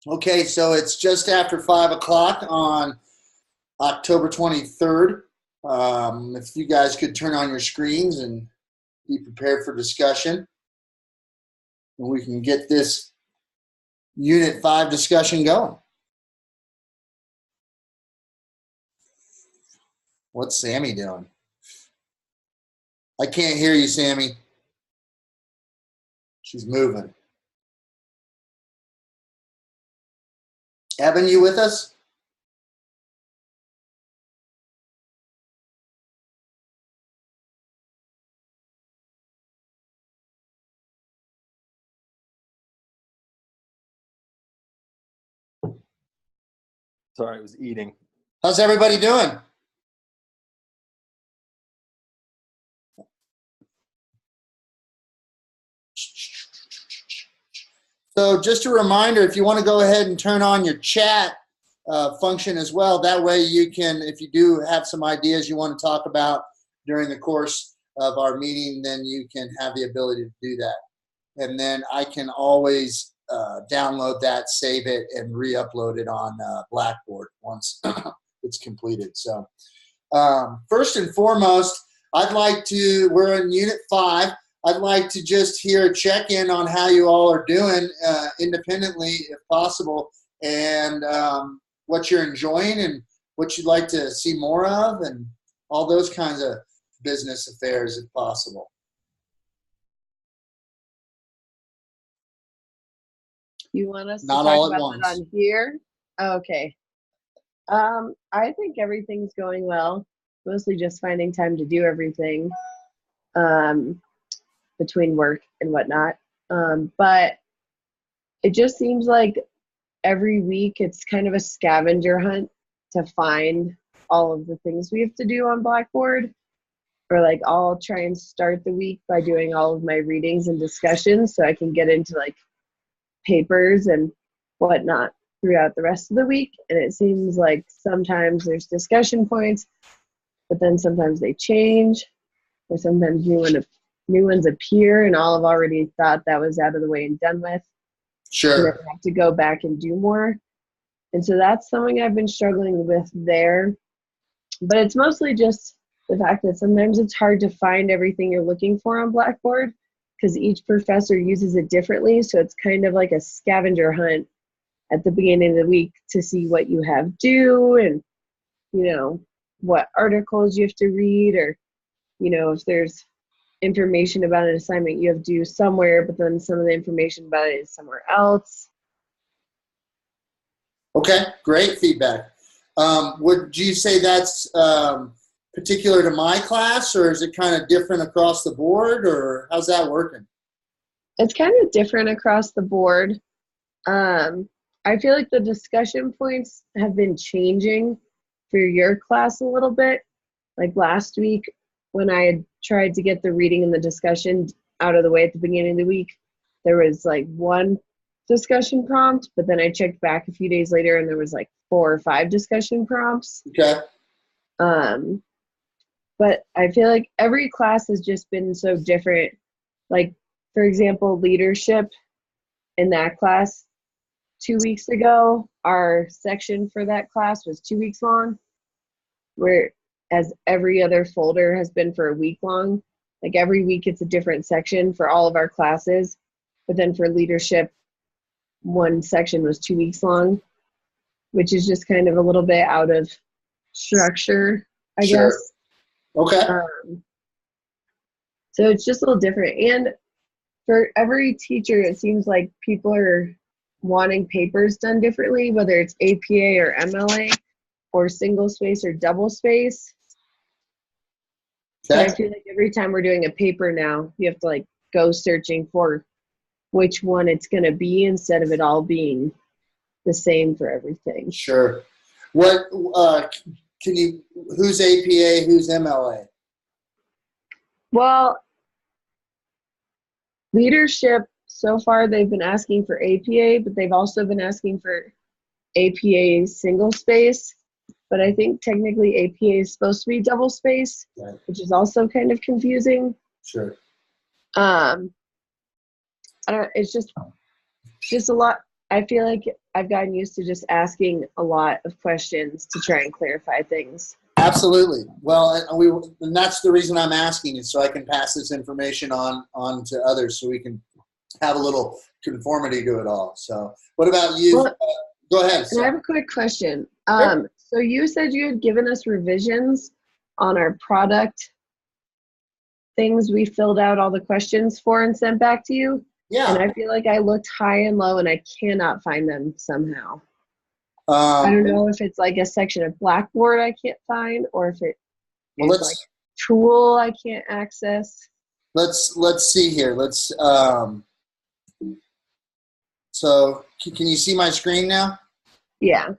Okay, so it's just after 5 o'clock on October 23rd. If you guys could turn on your screens and be prepared for discussion, and we can get this Unit 5 discussion going. What's Sammy doing? I can't hear you, Sammy. She's moving. Evan, you with us? Sorry, I was eating. How's everybody doing? So just a reminder, if you want to go ahead and turn on your chat function as well, that way you can, if you do have some ideas you want to talk about during the course of our meeting, then you can have the ability to do that. And then I can always download that, save it, and re-upload it on Blackboard once it's completed. So first and foremost, we're in Unit 5. I'd like to just hear a check-in on how you all are doing independently, if possible, and what you're enjoying and what you'd like to see more of, and all those kinds of business affairs, if possible. You want us to Not talk all at about once. it on here? Okay. I think everything's going well. Mostly just finding time to do everything between work and whatnot. But it just seems like every week it's kind of a scavenger hunt to find all of the things we have to do on Blackboard. Or like I'll try and start the week by doing all of my readings and discussions so I can get into like papers and whatnot throughout the rest of the week. And it seems like sometimes there's discussion points, but then sometimes they change, or sometimes new ones appear and all have already thought that was out of the way and done with. Sure. And then I have to go back and do more. And so that's something I've been struggling with there. But it's mostly just the fact that sometimes it's hard to find everything you're looking for on Blackboard because each professor uses it differently. So it's kind of like a scavenger hunt at the beginning of the week to see what you have due and, you know, what articles you have to read, or, you know, if there's information about an assignment you have due somewhere, but then some of the information about it is somewhere else. Okay, great feedback. Would you say that's particular to my class, or is it kind of different across the board, or how's that working? It's kind of different across the board. I feel like the discussion points have been changing for your class a little bit. Like last week when I had tried to get the reading and the discussion out of the way at the beginning of the week, there was like one discussion prompt, but then I checked back a few days later and there was like 4 or 5 discussion prompts. Okay. But I feel like every class has just been so different. Like, for example, leadership in that class 2 weeks ago, our section for that class was 2 weeks long, whereas every other folder has been for a week long. Like every week it's a different section for all of our classes. But then for leadership, one section was 2 weeks long, which is just kind of a little bit out of structure, I Sure. guess. Okay. So it's just a little different. And for every teacher, it seems like people are wanting papers done differently, whether it's APA or MLA or single space or double space. So I feel like every time we're doing a paper now, you have to like go searching for which one it's going to be instead of it all being the same for everything. Sure. What who's APA, who's MLA? Well, leadership, so far they've been asking for APA, but they've also been asking for APA single space. But I think technically APA is supposed to be double space, Right. which is also kind of confusing. Sure. I don't. It's just a lot. I feel like I've gotten used to just asking a lot of questions to try and clarify things. Absolutely. Well, and that's the reason I'm asking is so I can pass this information on to others so we can have a little conformity to it all. So what about you? Well, Go ahead. and I have a quick question. Sure. So you said you had given us revisions on our product things we filled out all the questions for and sent back to you. Yeah. And I feel like I looked high and low and I cannot find them somehow. I don't know if it's like a section of Blackboard I can't find or if it is like a tool I can't access. Let's see here. So can you see my screen now? Yeah.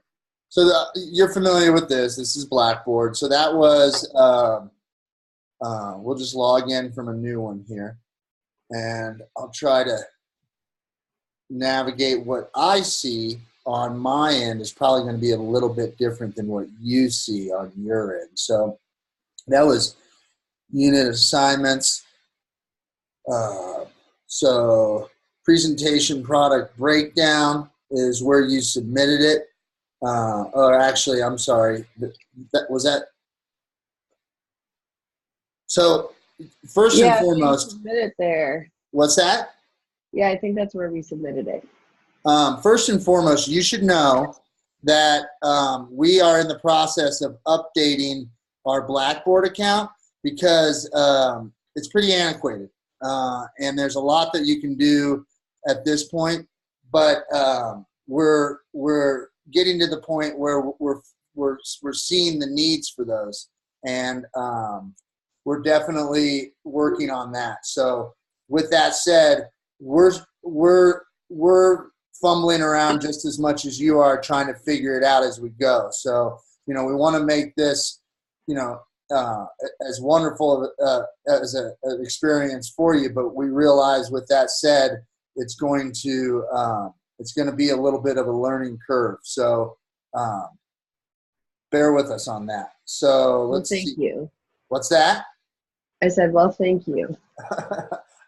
So you're familiar with this. This is Blackboard. So that was, we'll just log in from a new one here. And I'll try to navigate what I see on my end is probably going to be a little bit different than what you see on your end. So that was unit assignments. So presentation product breakdown is where you submitted it. Or actually, I'm sorry. That was that. So first and foremost, we submit it there. What's that? Yeah, I think that's where we submitted it. First and foremost, you should know that we are in the process of updating our Blackboard account because it's pretty antiquated. And there's a lot that you can do at this point, but we're getting to the point where we're seeing the needs for those, and we're definitely working on that. So with that said, we're fumbling around just as much as you are trying to figure it out as we go. So, we want to make this, as wonderful as an experience for you, but we realize with that said, it's going to be a little bit of a learning curve. So, bear with us on that. So let's see. Thank you. What's that? I said, well, thank you.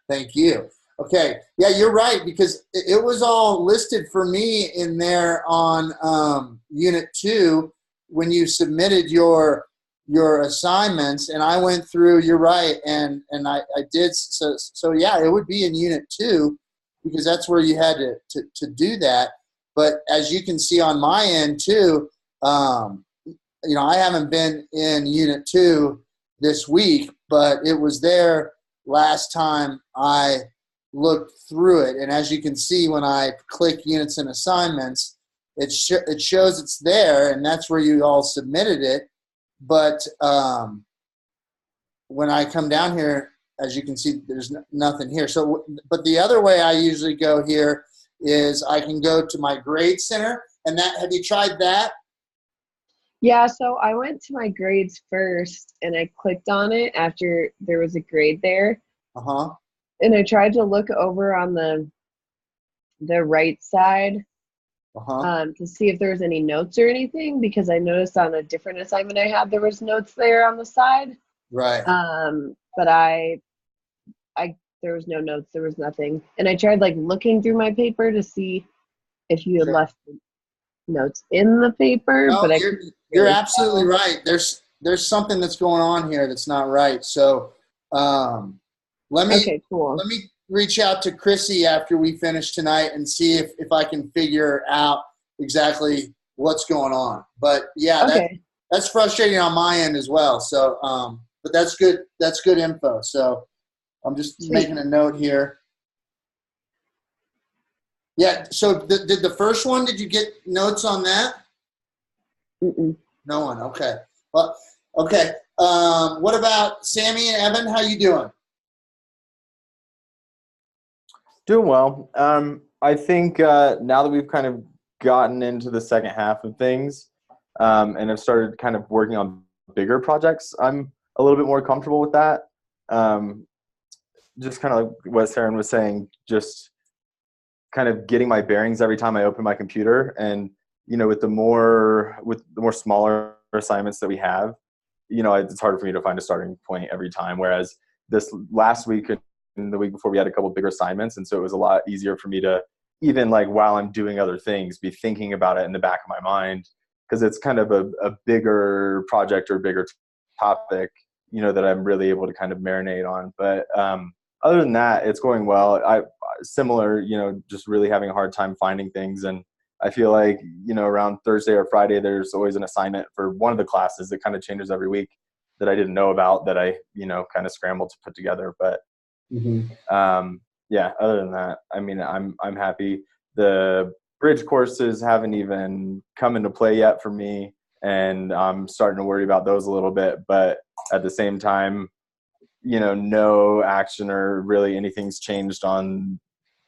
Thank you. Okay. Yeah, you're right, because it was all listed for me in there on Unit 2 when you submitted your assignments, and I went through, you're right, and I did. So yeah, it would be in Unit 2 because that's where you had to do that. But as you can see on my end too, I haven't been in Unit 2 this week, but it was there last time I looked through it. And as you can see, when I click units and assignments, it shows it's there, and that's where you all submitted it. But when I come down here, as you can see, there's nothing here. So, but the other way I usually go here is I can go to my grade center, and have you tried that? Yeah, so I went to my grades first, and I clicked on it after there was a grade there. Uh-huh. And I tried to look over on the right side to see if there was any notes or anything, because I noticed on a different assignment I had there was notes there on the side. Right. But there was no notes. There was nothing. And I tried looking through my paper to see if you had left notes in the paper. No, but you're absolutely right. There's something that's going on here that's not right. So let me reach out to Chrissy after we finish tonight and see if I can figure out exactly what's going on. But yeah, that's frustrating on my end as well. So but that's good. That's good info. So I'm just making a note here. Yeah. So did the first one, did you get notes on that? Mm-mm. No one. Okay. Well, okay. What about Sammy and Evan? How you doing? Doing well. I think now that we've kind of gotten into the second half of things and have started kind of working on bigger projects, I'm a little bit more comfortable with that. Just kind of like what Saren was saying, just kind of getting my bearings every time I open my computer. And, with the more smaller assignments that we have, it's harder for me to find a starting point every time. Whereas this last week and the week before, we had a couple bigger assignments. And so it was a lot easier for me to, even like while I'm doing other things, be thinking about it in the back of my mind, because it's kind of a bigger project or bigger topic, that I'm really able to kind of marinate on. But other than that, it's going well. Similar, just really having a hard time finding things. And I feel like, around Thursday or Friday, there's always an assignment for one of the classes that kind of changes every week that I didn't know about, that I, kind of scrambled to put together. But yeah, other than that, I mean, I'm happy. The bridge courses haven't even come into play yet for me, and I'm starting to worry about those a little bit. But at the same time, no action or really anything's changed on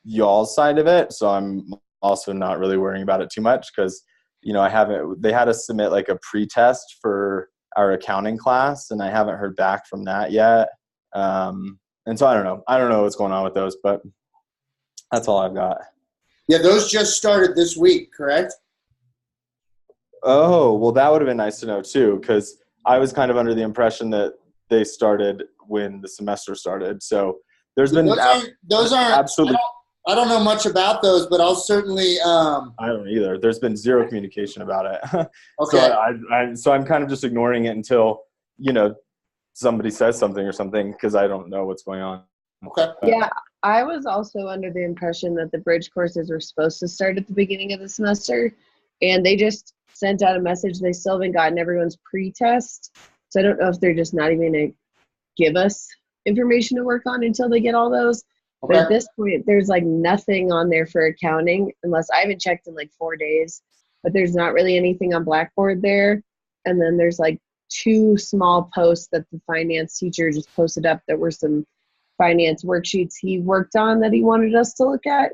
y'all's side of it. So I'm also not really worrying about it too much, because, they had us submit like a pre-test for our accounting class, and I haven't heard back from that yet. And so I don't know what's going on with those, but that's all I've got. Yeah, those just started this week, correct? Oh, well, that would have been nice to know too, because I was kind of under the impression that they started when the semester started. So there's been those aren't absolutely. I don't know much about those, but I'll certainly. I don't either. There's been zero communication about it. Okay. So I'm kind of just ignoring it until somebody says something or something, because I don't know what's going on. Okay. Yeah, I was also under the impression that the bridge courses were supposed to start at the beginning of the semester, and they just sent out a message. They still haven't gotten everyone's pre-test, so I don't know if they're just not even going to give us information to work on until they get all those. Okay. But at this point, there's like nothing on there for accounting, unless I haven't checked in like 4 days. But there's not really anything on Blackboard there. And then there's like 2 small posts that the finance teacher just posted up that were some finance worksheets he worked on that he wanted us to look at.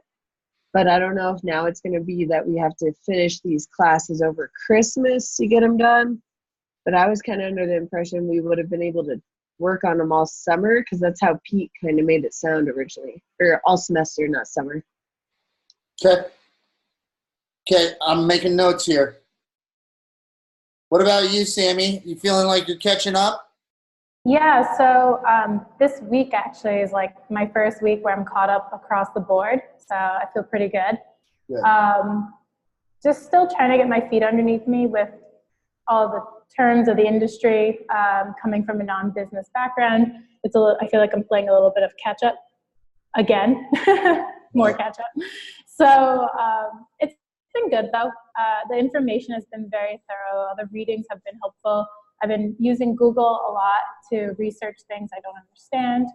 But I don't know if now it's going to be that we have to finish these classes over Christmas to get them done. But I was kind of under the impression we would have been able to work on them all summer, because that's how Pete kind of made it sound originally, or all semester, not summer. Okay, I'm making notes here. What about you, Sammy? You feeling like you're catching up? Yeah, so this week actually is like my first week where I'm caught up across the board, so I feel pretty good. Just still trying to get my feet underneath me with all the terms of the industry. Coming from a non-business background, I feel like I'm playing a little bit of catch up again, more catch up. So it's been good though. The information has been very thorough. The readings have been helpful. I've been using Google a lot to research things I don't understand.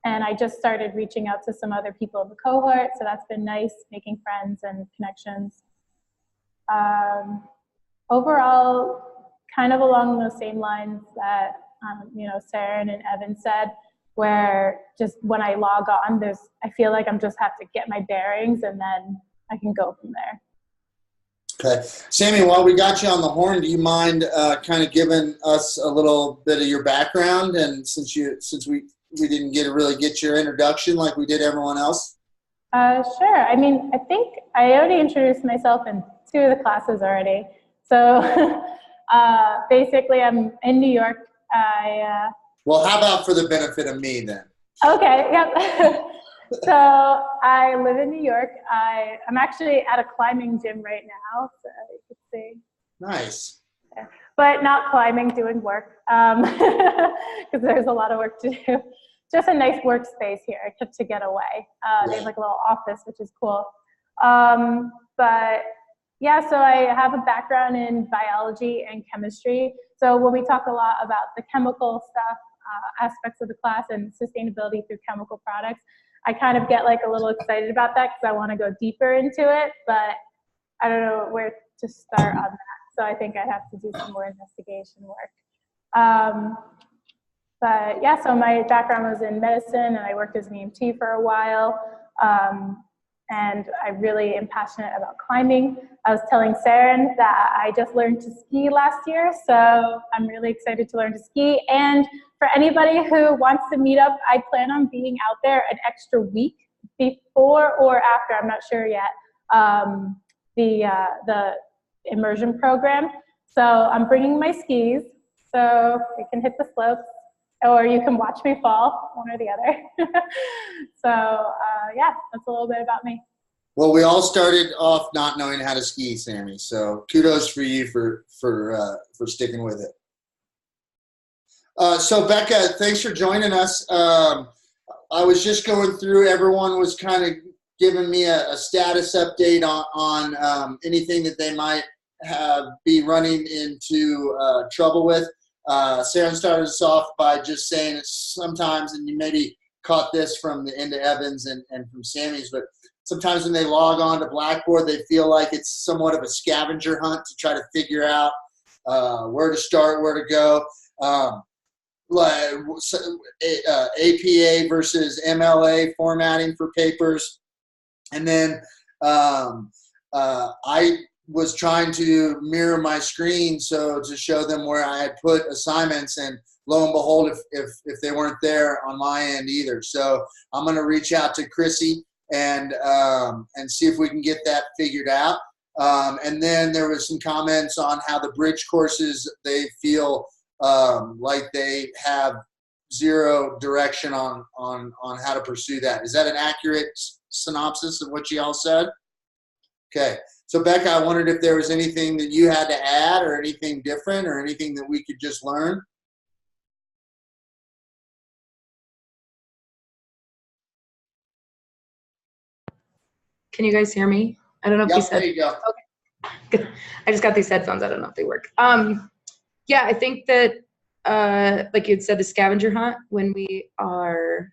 And I just started reaching out to some other people in the cohort, so that's been nice, making friends and connections. Overall, kind of along those same lines that Sarah and Evan said, where just when I log on, I feel like I'm just have to get my bearings, and then I can go from there. Okay. Sammy, while we got you on the horn, do you mind kind of giving us a little bit of your background? And since we didn't really get your introduction like we did everyone else. Sure. I mean, I think I already introduced myself in 2 of the classes already. So basically, I'm in New York. Well, how about for the benefit of me then? Okay. Yep. So I live in New York. I'm actually at a climbing gym right now, so you can see. Nice. Yeah. But not climbing, doing work, because there's a lot of work to do. Just a nice workspace here to get away. They have like a little office, which is cool. But yeah, so I have a background in biology and chemistry. So when we talk a lot about the chemical stuff, aspects of the class and sustainability through chemical products, I kind of get like a little excited about that because I want to go deeper into it, but I don't know where to start on that. So I think I have to do some more investigation work. But yeah, so my background was in medicine, and I worked as an EMT for a while. And I really am passionate about climbing. I was telling Saren that I just learned to ski last year, so I'm really excited to learn to ski. And for anybody who wants to meet up, I plan on being out there an extra week before or after, I'm not sure yet, the immersion program. So I'm bringing my skis, so we can hit the slopes, or you can watch me fall, one or the other. So yeah, that's a little bit about me. Well, we all started off not knowing how to ski, Sammy. So kudos for you for sticking with it. So Becca, thanks for joining us. I was just going through. Everyone was kind of giving me a status update on anything that they might be running into trouble with. Sarah started us off by just saying it sometimes, and you maybe caught this from the end of Evans and from Sammy's, but sometimes when they log on to Blackboard, they feel like it's somewhat of a scavenger hunt to try to figure out where to start, where to go. Like APA versus MLA formatting for papers. And then I was trying to mirror my screen so to show them where I had put assignments, and lo and behold, if they weren't there on my end either. So I'm going to reach out to Chrissy and see if we can get that figured out. And then there was some comments on how the bridge courses, they feel like they have zero direction on how to pursue that. Is that an accurate synopsis of what you all said? Okay. So Becca, I wondered if there was anything that you had to add or anything different or anything that we could just learn. Can you guys hear me? I don't know if you said. There you go. Okay. Good. I just got these headphones. I don't know if they work. Yeah, I think that, like you had said, the scavenger hunt, when we are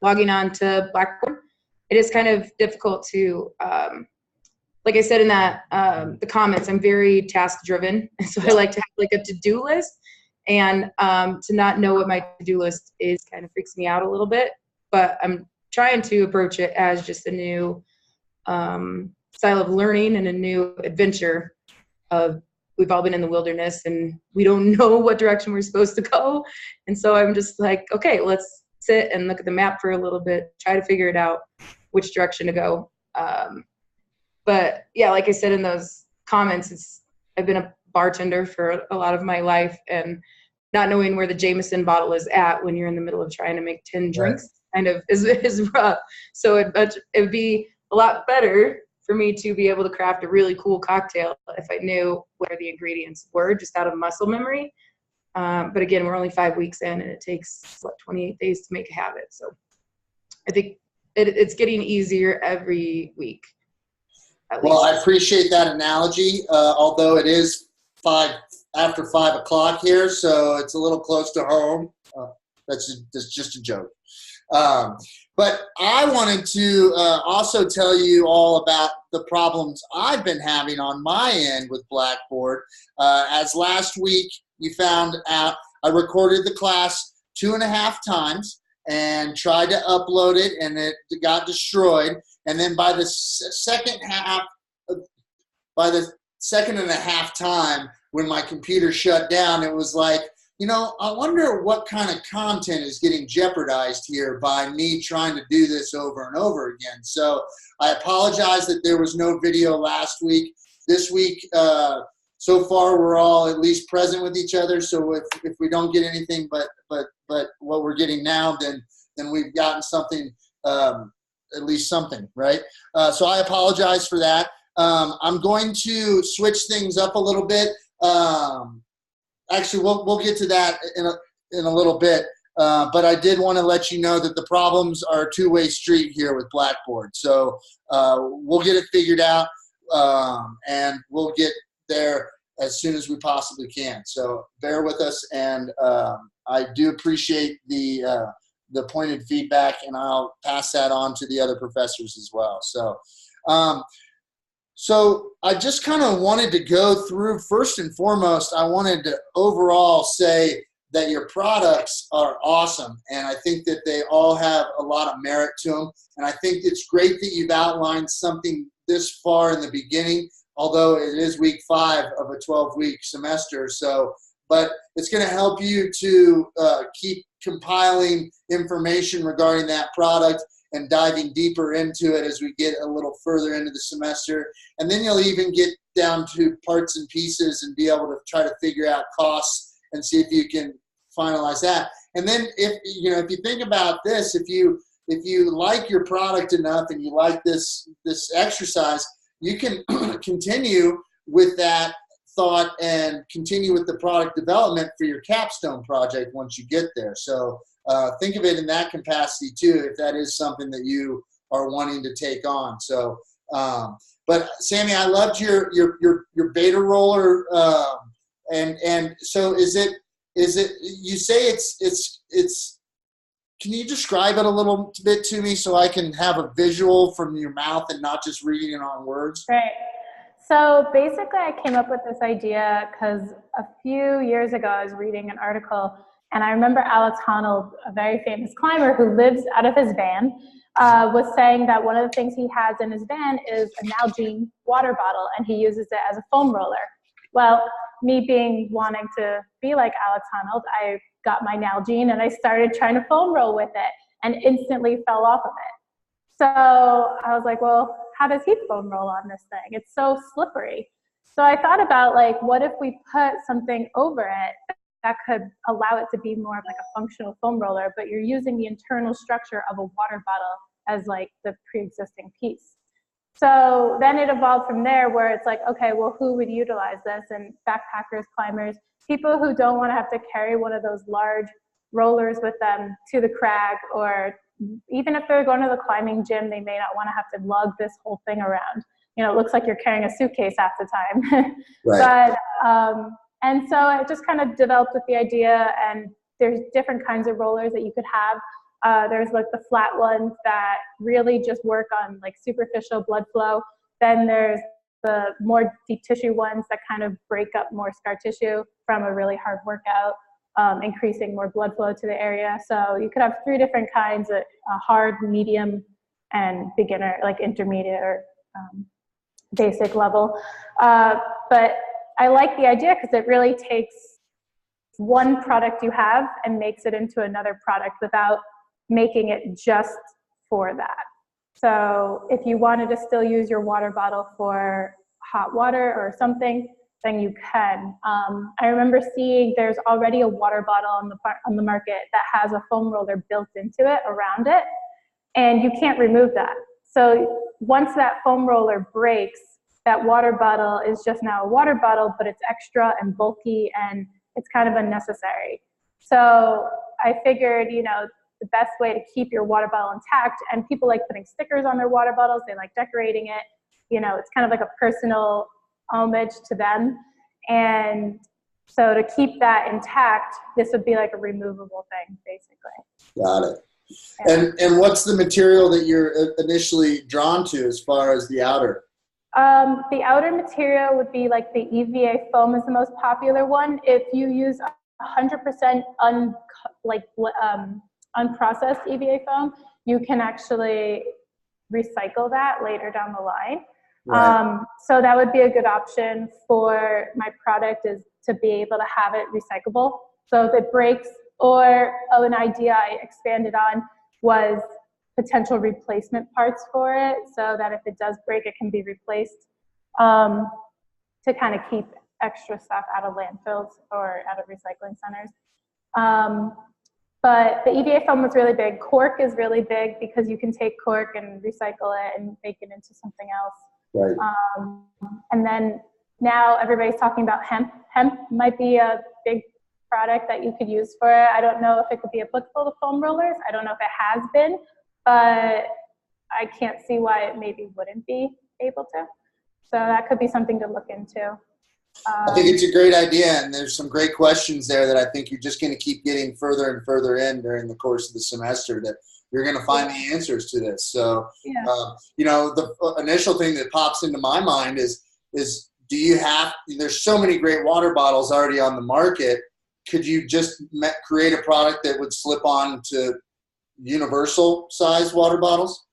logging on to Blackboard, it is kind of difficult to, like I said in that, the comments, I'm very task driven. So I like to have like a to-do list, and to not know what my to-do list is kind of freaks me out a little bit, but I'm trying to approach it as just a new style of learning and a new adventure of, we've all been in the wilderness and we don't know what direction we're supposed to go. And so I'm just like, okay, let's sit and look at the map for a little bit, try to figure it out, which direction to go. But yeah, like I said in those comments, I've been a bartender for a lot of my life, and not knowing where the Jameson bottle is at when you're in the middle of trying to make 10 drinks kind of is rough. So it would be a lot better for me to be able to craft a really cool cocktail if I knew where the ingredients were, just out of muscle memory. But again, we're only 5 weeks in, and it takes 28 days to make a habit. So I think it's getting easier every week. Well, I appreciate that analogy, although it is after 5 o'clock here, so it's a little close to home. That's just a joke. But I wanted to also tell you all about the problems I've been having on my end with Blackboard. As last week you found out, I recorded the class 2.5 times and tried to upload it, and it got destroyed. And then by the second and a half time, when my computer shut down, it was like, you know, I wonder what kind of content is getting jeopardized here by me trying to do this over and over again. So I apologize that there was no video last week. This week, so far, we're all at least present with each other. So if we don't get anything but what we're getting now, then we've gotten something, at least something, right? So I apologize for that. I'm going to switch things up a little bit. Actually, we'll get to that in a little bit. But I did want to let you know that the problems are a two-way street here with Blackboard. So we'll get it figured out, and we'll get there as soon as we possibly can. So bear with us, and I do appreciate the pointed feedback, and I'll pass that on to the other professors as well. So I just kind of wanted to go through, first and foremost, I wanted to overall say that your products are awesome, and I think that they all have a lot of merit to them. And I think it's great that you've outlined something this far in the beginning, although it is week 5 of a 12-week semester. So, but it's going to help you to keep compiling information regarding that product and diving deeper into it as we get a little further into the semester. And then you'll even get down to parts and pieces and be able to try to figure out costs and see if you can finalize that. And then if you think about this, if you if you like your product enough and you like this exercise, you can continue with that thought and continue with the product development for your capstone project once you get there. So think of it in that capacity too, if that is something that you are wanting to take on. So, but Sammy, I loved your beta roller, and so is it? You say it's. Can you describe it a little bit to me so I can have a visual from your mouth and not just reading it on words? Right. So basically, I came up with this idea because a few years ago, I was reading an article, and I remember Alex Honnold, a very famous climber who lives out of his van, was saying that one of the things he has in his van is a Nalgene water bottle, and he uses it as a foam roller. Well, me wanting to be like Alex Honnold, I got my Nalgene and I started trying to foam roll with it and instantly fell off of it. So I was like, well, how does he foam roll on this thing? It's so slippery. So I thought about, like, what if we put something over it that could allow it to be more of like a functional foam roller, but you're using the internal structure of a water bottle as like the pre-existing piece. So then it evolved from there where it's like, okay, well, who would utilize this? And backpackers, climbers, people who don't want to have to carry one of those large rollers with them to the crag, or even if they're going to the climbing gym, they may not want to have to lug this whole thing around. You know, it looks like you're carrying a suitcase half the time. Right. But, and so I just kind of developed with the idea, and there's different kinds of rollers that you could have. There's like the flat ones that really just work on like superficial blood flow. Then there's the more deep tissue ones that kind of break up more scar tissue from a really hard workout, increasing more blood flow to the area. So you could have 3 different kinds: a hard, medium, and beginner, like intermediate or basic level. But I like the idea because it really takes one product you have and makes it into another product without making it just for that. So if you wanted to still use your water bottle for hot water or something, then you can. I remember seeing there's already a water bottle on the market that has a foam roller built into it, around it, and you can't remove that. So once that foam roller breaks, that water bottle is just now a water bottle, but it's extra and bulky, and it's kind of unnecessary. So I figured, you know, the best way to keep your water bottle intact, and people like putting stickers on their water bottles, they like decorating it, you know, it's kind of like a personal homage to them. And so to keep that intact, this would be like a removable thing, basically. Got it. Yeah. And what's the material that you're initially drawn to as far as the outer? The outer material would be like the EVA foam is the most popular one. If you use 100% unprocessed EVA foam, you can actually recycle that later down the line. Right. So that would be a good option for my product, is to be able to have it recyclable. So if it breaks, or an idea I expanded on was potential replacement parts for it, so that if it does break, it can be replaced, to kind of keep extra stuff out of landfills or out of recycling centers. But the EVA foam was really big. Cork is really big because you can take cork and recycle it and make it into something else. Right. And then now everybody's talking about hemp. Hemp might be a big product that you could use for it. I don't know if it could be applicable to foam rollers. I don't know if it has been, but I can't see why it maybe wouldn't be able to. So that could be something to look into. I think it's a great idea, and there's some great questions there that I think you're just going to keep getting further and further in during the course of the semester, that you're going to find the answers to this. So, Yeah. you know, the initial thing that pops into my mind is do you have, there's so many great water bottles already on the market. Could you just create a product that would slip on to universal size water bottles?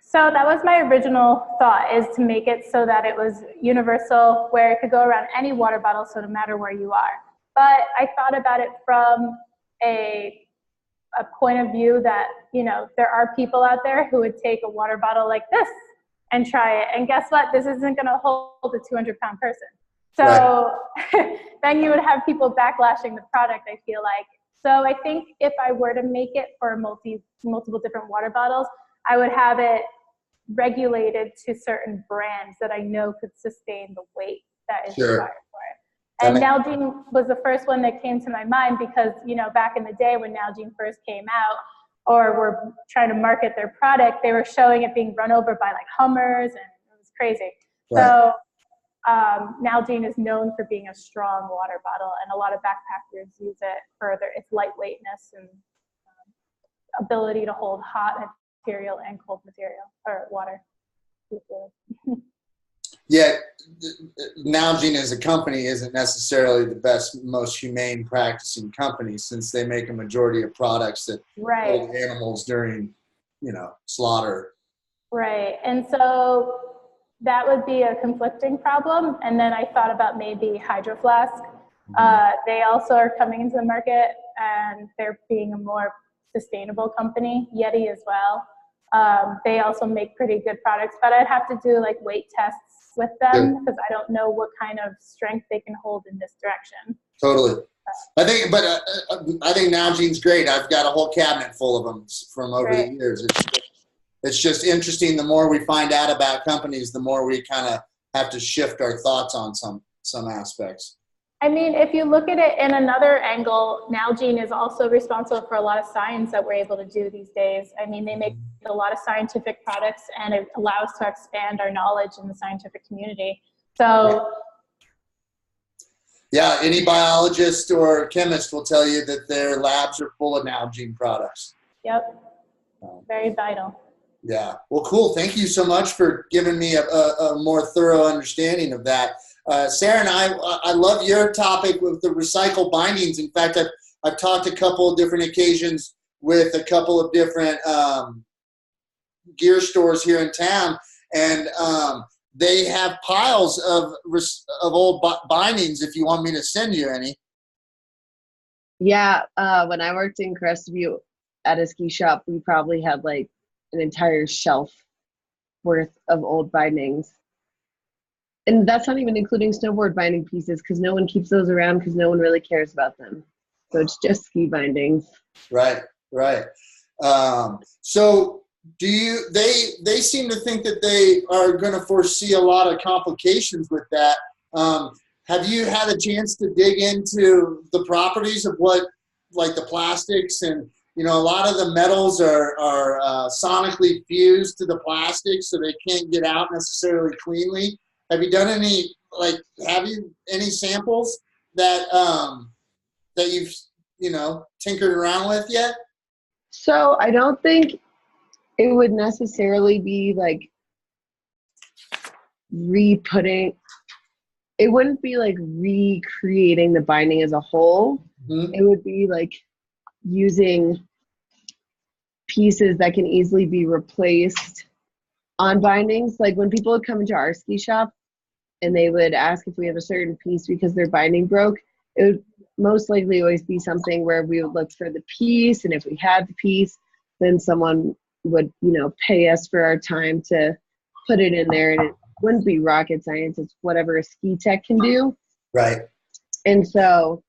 So that was my original thought, is to make it so that it was universal, where it could go around any water bottle, so no matter where you are. But I thought about it from a point of view that, you know, there are people out there who would take a water bottle like this and try it. And guess what? This isn't going to hold a 200-pound person. So right. Then you would have people backlashing the product, I feel like, So I think if I were to make it for multiple different water bottles, I would have it regulated to certain brands that I know could sustain the weight that is Sure. required for it. And That Nalgene was the first one that came to my mind because, back in the day when Nalgene first came out or were trying to market their product, they were showing it being run over by like Hummers, and it was crazy. Right. So Nalgene is known for being a strong water bottle, and a lot of backpackers use it for its lightweightness and ability to hold hot material and cold material or water. Yeah, Nalgene as a company isn't necessarily the best, most humane practicing company, since they make a majority of products that Right. hold animals during, slaughter. Right. And so that would be a conflicting problem. And then I thought about maybe Hydro Flask. They also are coming into the market, and they're being a more sustainable company. Yeti as well. They also make pretty good products, but I'd have to do like weight tests with them because I don't know what kind of strength they can hold in this direction. Totally. I think Nalgene's great. I've got a whole cabinet full of them from over the years. It's just interesting. The more we find out about companies, the more we kind of have to shift our thoughts on some aspects. I mean, if you look at it in another angle, Nalgene is also responsible for a lot of science that we're able to do these days. I mean, they make a lot of scientific products, and it allows us to expand our knowledge in the scientific community. So, yeah, any biologist or chemist will tell you that their labs are full of Nalgene products. Yep, very vital. Yeah. Well, cool. Thank you so much for giving me a more thorough understanding of that. Sarah and I love your topic with the recycled bindings. In fact, I've talked a couple of different occasions with a couple of different gear stores here in town, and they have piles of old bindings if you want me to send you any. Yeah, when I worked in Crestview at a ski shop, we probably had like an entire shelf worth of old bindings. And that's not even including snowboard binding pieces, because no one keeps those around because no one really cares about them. So it's just ski bindings. Right. So they seem to think that they are going to foresee a lot of complications with that. Have you had a chance to dig into the properties of what, like the plastics and, a lot of the metals are sonically fused to the plastic, so they can't get out necessarily cleanly? Have you done any samples that you've, tinkered around with yet? So I don't think it would necessarily be like it wouldn't be like recreating the binding as a whole. Mm-hmm. It would be like using pieces that can easily be replaced on bindings. Like when people would come into our ski shop and they would ask if we have a certain piece because their binding broke, it would most likely always be something where we would look for the piece, and if we had the piece, then someone would, pay us for our time to put it in there, and it wouldn't be rocket science. It's whatever a ski tech can do. Right. And so,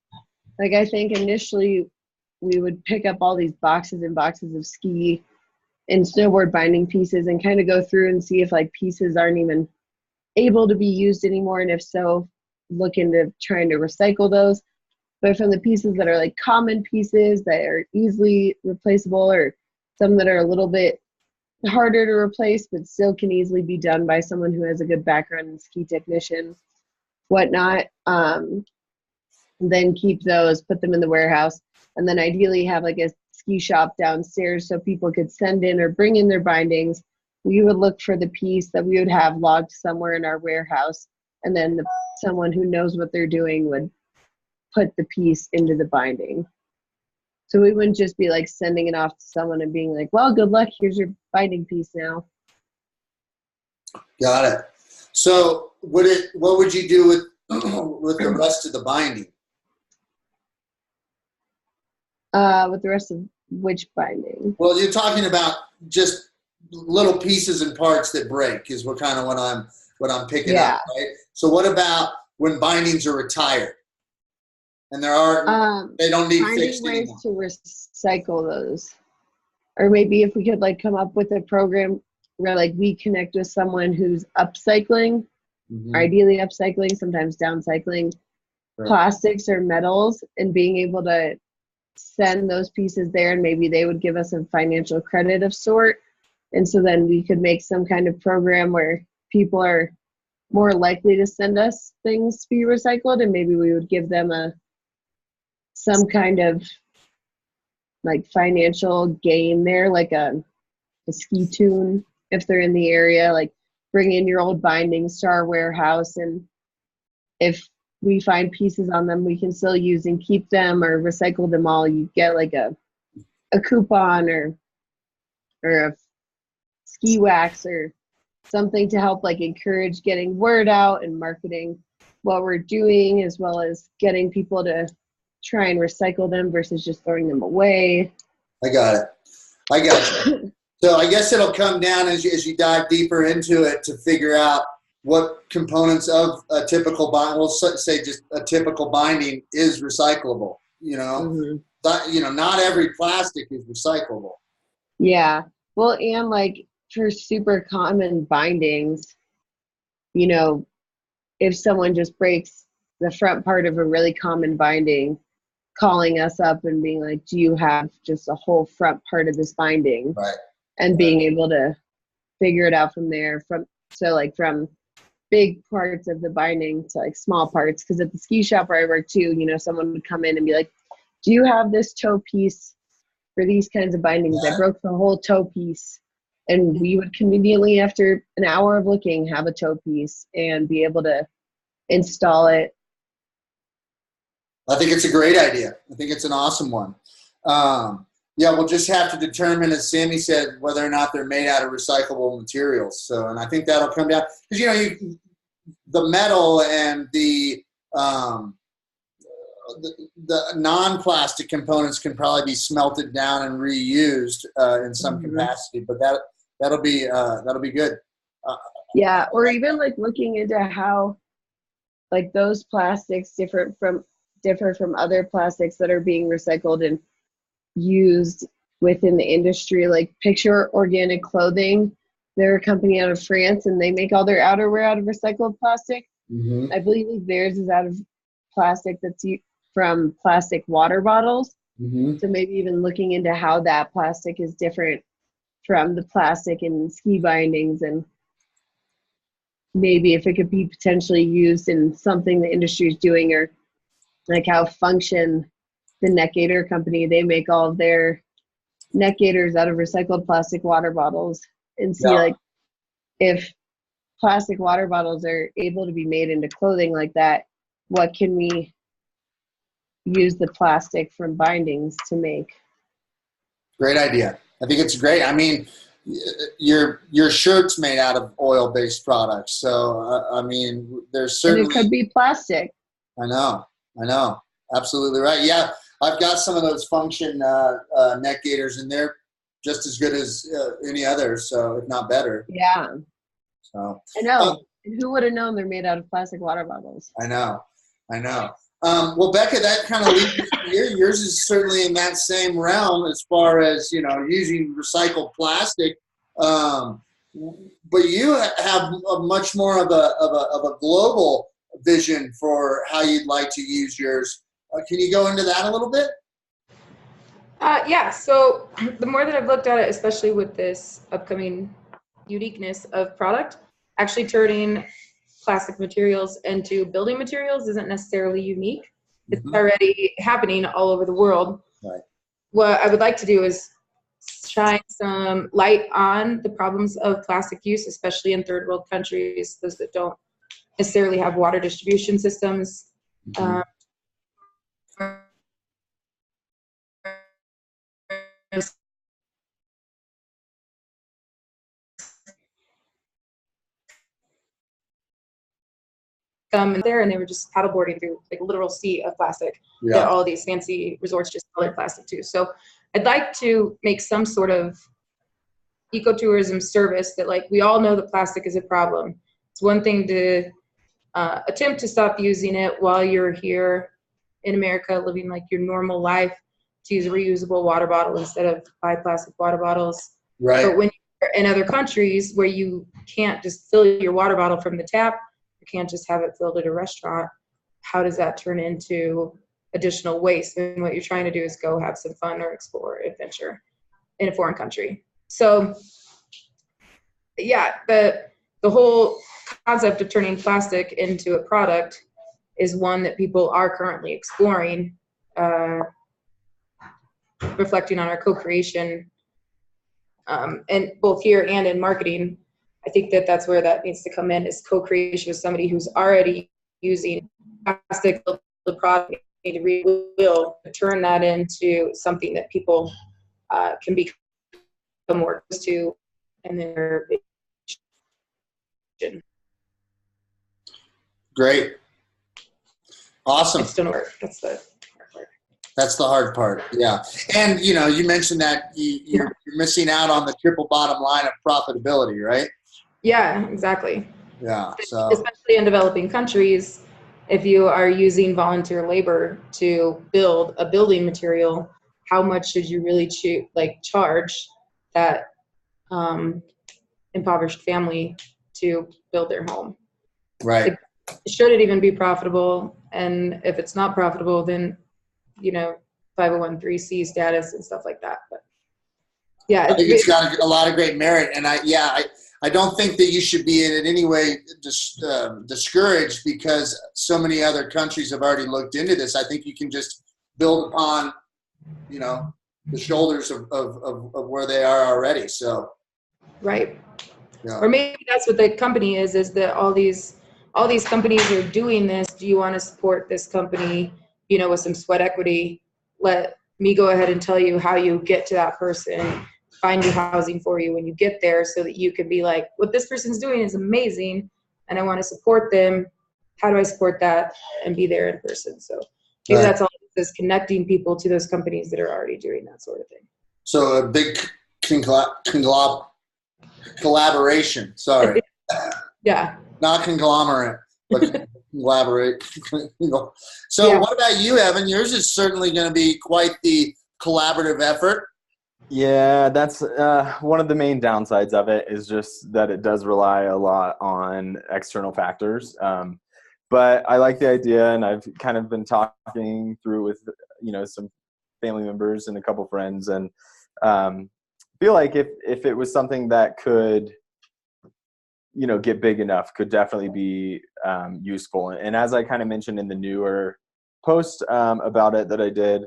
like, I think initially we would pick up all these boxes and boxes of ski and snowboard binding pieces and kind of go through and see if like pieces aren't even able to be used anymore, and if so, look into trying to recycle those. But from the pieces that are like common pieces that are easily replaceable, or some that are a little bit harder to replace but still can easily be done by someone who has a good background in ski technician, whatnot, then keep those, put them in the warehouse, and then ideally have like a ski shop downstairs so people could send in or bring in their bindings. We would look for the piece that we would have logged somewhere in our warehouse, and then someone who knows what they're doing would put the piece into the binding. So we wouldn't just be like sending it off to someone and being like, well, good luck, here's your binding piece now. Got it. So what would you do with the rest of the binding? With the rest of which binding? Well, you're talking about just little pieces and parts that break is what I'm picking up, right? So what about when bindings are retired? And there are, they don't need Finding fixed ways anymore. to recycle those. Or maybe if we could like come up with a program where like we connect with someone who's upcycling, Mhm. ideally upcycling, sometimes downcycling Right. plastics or metals, and being able to send those pieces there, and maybe they would give us a financial credit of sort. And so then we could make some kind of program where people are more likely to send us things to be recycled, and maybe we would give them some kind of like financial gain there, like a ski tune if they're in the area, like bring in your old bindings to our warehouse, and if we find pieces on them we can still use and keep them or recycle them all, you get like a coupon or a ski wax or something to help like encourage getting word out and marketing what we're doing, as well as getting people to try and recycle them versus just throwing them away. I got it. I got you. So I guess it'll come down as you dive deeper into it to figure out what components of a typical bind, we'll say just a typical binding is recyclable. You know, Mhm. but, you know, not every plastic is recyclable. Yeah. Well, and like for super common bindings, you know, if someone just breaks the front part of a really common binding, calling us up and being like, do you have just a whole front part of this binding? Right. And being able to figure it out from there. From big parts of the binding to like small parts. Because at the ski shop where I work too, you know, someone would come in and be like, do you have this toe piece for these kinds of bindings? I broke the whole toe piece. And we would conveniently, after an hour of looking, have a toe piece and be able to install it. I think it's a great idea. I think it's an awesome one. Yeah, we'll just have to determine, as Sammy said, whether or not they're made out of recyclable materials. So, and I think that'll come down because, you know, the metal and the non-plastic components can probably be smelted down and reused in some capacity, but that'll be good. Yeah, or even like looking into how like those plastics differ from other plastics that are being recycled and used within the industry. Like picture Organic Clothing. They're a company out of France and they make all their outerwear out of recycled plastic. Mm-hmm. I believe theirs is out of plastic that's from plastic water bottles. Mm-hmm. So maybe even looking into how that plastic is different from the plastic in ski bindings, and maybe if it could be potentially used in something the industry is doing, or like how Function, the neck gaiter company, they make all of their neck gaiters out of recycled plastic water bottles, and see like if plastic water bottles are able to be made into clothing like that, what can we use the plastic from bindings to make? Great idea. I think it's great. I mean, your shirt's made out of oil-based products, so I mean, there's certainly. And it could be plastic. I know. Absolutely right. Yeah, I've got some of those Function neck gaiters, and they're just as good as any others, so if not better. Yeah. So I know. And who would have known they're made out of plastic water bottles? I know. Well, Becca, that kind of leads us to yours is certainly in that same realm as far as, you know, using recycled plastic. But you have a much more of a global vision for how you'd like to use yours. Can you go into that a little bit? Yeah, so the more that I've looked at it, especially with this upcoming uniqueness of product, actually turning plastic materials into building materials isn't necessarily unique. It's already happening all over the world. Right. What I would like to do is shine some light on the problems of plastic use, especially in third world countries, those that don't necessarily have water distribution systems. And there, and they were just paddleboarding through like a literal sea of plastic that all these fancy resorts just colored plastic to. So I'd like to make some sort of ecotourism service that, like, we all know that plastic is a problem. It's one thing to attempt to stop using it while you're here in America living like your normal life to use a reusable water bottle instead of buy plastic water bottles. Right. But when you're in other countries where you can't just fill your water bottle from the tap, you can't just have it filled at a restaurant, how does that turn into additional waste? And what you're trying to do is go have some fun or explore adventure in a foreign country. So yeah, the whole concept of turning plastic into a product is one that people are currently exploring, reflecting on our co-creation, and both here and in marketing. I think that that's where that needs to come in, is co-creation with somebody who's already using plastic, the product, need to will turn that into something that people can become more used to, and their Great. Awesome. it's gonna work. That's the hard part. That's the hard part. Yeah. And, you know, you mentioned that you're missing out on the triple bottom line of profitability, right? Yeah, exactly. Yeah. So, Especially in developing countries, if you are using volunteer labor to build a building material, how much should you really charge that impoverished family to build their home? right. Should it even be profitable? And if it's not profitable, then, you know, 501(c) status and stuff like that. But yeah, I think it's got a lot of great merit. And I don't think that you should be in any way discouraged because so many other countries have already looked into this. I think you can just build upon, you know, the shoulders of where they are already. So, right. yeah. Or maybe that's what the company is that all these companies are doing this. Do you want to support this company, you know, with some sweat equity? Let me go ahead and tell you how you get to that person, find you housing for you when you get there, so that you can be like, what this person's doing is amazing and I want to support them. How do I support that and be there in person? So maybe that's all it is, connecting people to those companies that are already doing that sort of thing. So a big collaboration. Sorry. Yeah. Not conglomerate, but collaborate. So Yeah. What about you, Evan? Yours is certainly going to be quite the collaborative effort. Yeah, that's one of the main downsides of it, is just that it does rely a lot on external factors. But I like the idea, and I've kind of been talking through with, you know, some family members and a couple friends, and feel like if it was something that could, you know, get big enough, could definitely be useful. And as I kind of mentioned in the newer post about it that I did,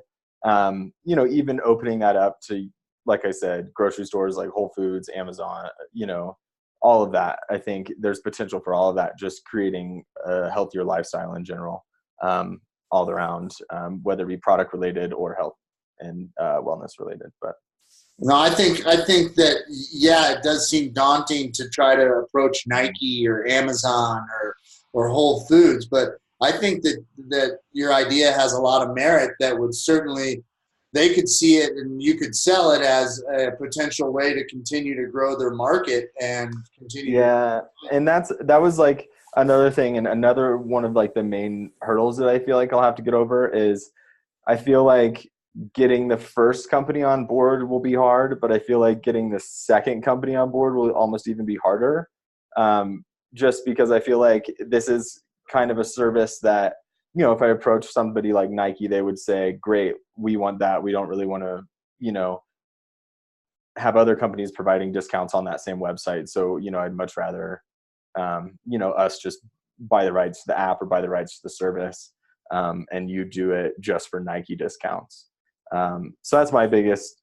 you know, even opening that up to, like I said, grocery stores like Whole Foods, Amazon, you know, all of that. I think there's potential for all of that, just creating a healthier lifestyle in general, all around, whether it be product related or health and wellness related. But No, I think that, yeah, it does seem daunting to try to approach Nike or Amazon or Whole Foods, but I think that your idea has a lot of merit that would certainly, they could see it and you could sell it as a potential way to continue to grow their market and continue. Yeah, and that was like another thing, and another one of like the main hurdles that I feel like I'll have to get over is, I feel like getting the first company on board will be hard, but I feel like getting the second company on board will almost even be harder. Just because I feel like this is kind of a service that, you know, if I approach somebody like Nike, they would say, great, we want that. We don't really want to, you know, have other companies providing discounts on that same website. So, you know, I'd much rather, you know, us just buy the rights to the app or buy the rights to the service, and you do it just for Nike discounts. So that's my biggest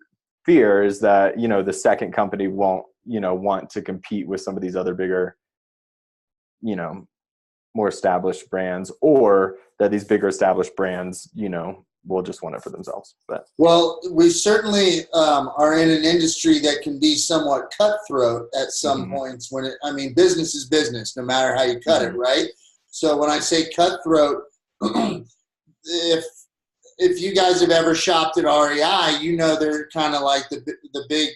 fear, is that, you know, the second company won't, you know, want to compete with some of these other bigger, you know, more established brands, or that these bigger established brands, you know, will just want it for themselves. But Well, we certainly are in an industry that can be somewhat cutthroat at some points business is business, no matter how you cut it, right? So when I say cutthroat, if you guys have ever shopped at REI, you know they're kind of like the big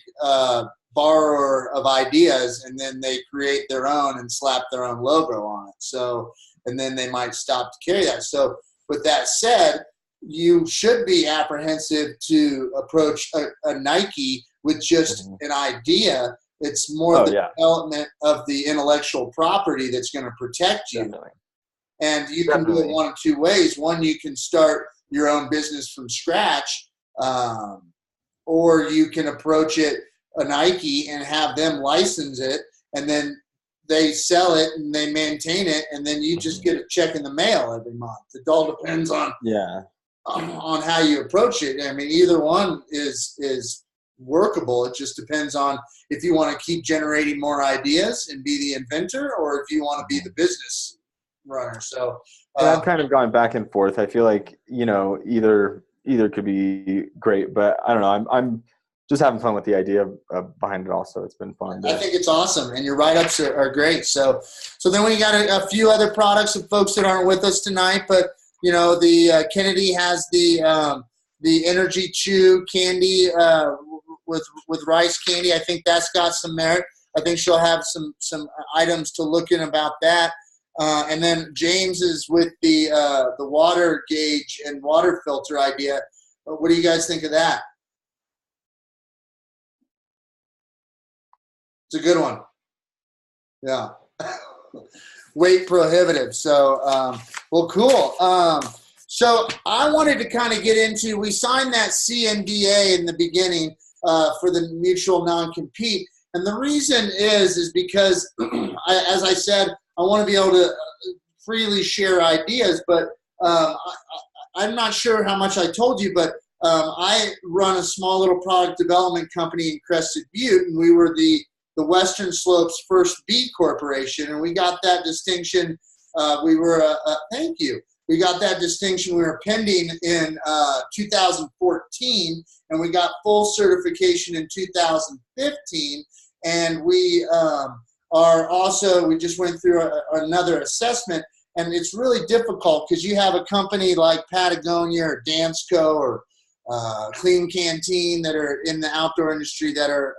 borrower of ideas, and then they create their own and slap their own logo on it. So, and then they might stop to carry that. So with that said, you should be apprehensive to approach a Nike with just an idea. It's more the development of the intellectual property that's going to protect you. Definitely. And you can do it one of two ways. One, you can start your own business from scratch, or you can approach it a Nike and have them license it, and then they sell it and they maintain it, and then you just get a check in the mail every month. It all depends on how you approach it. I mean, either one is workable. It just depends on if you want to keep generating more ideas and be the inventor, or if you want to be the business runner. So I've kind of gone back and forth. I feel like, either could be great, but I don't know. I'm just having fun with the idea behind it also. It's been fun. I think it's awesome, and your write-ups are great. So then we got a few other products of folks that aren't with us tonight, but the Kennedy has the Energy Chew candy with rice candy. I think that's got some merit. I think she'll have some items to look in about that. And then James is with the water gauge and water filter idea. What do you guys think of that? It's a good one. Yeah. Weight prohibitive. So, well, cool. So I wanted to kind of get into, we signed that CNDA in the beginning for the mutual non-compete. And the reason is because, as I said, I want to be able to freely share ideas, but I'm not sure how much I told you, but I run a small little product development company in Crested Butte, and we were the Western Slopes first B Corporation, and we got that distinction. Thank you. We got that distinction. We were pending in 2014, and we got full certification in 2015. And we we just went through another assessment, and it's really difficult because you have a company like Patagonia or Dansko or Clean Canteen that are in the outdoor industry that are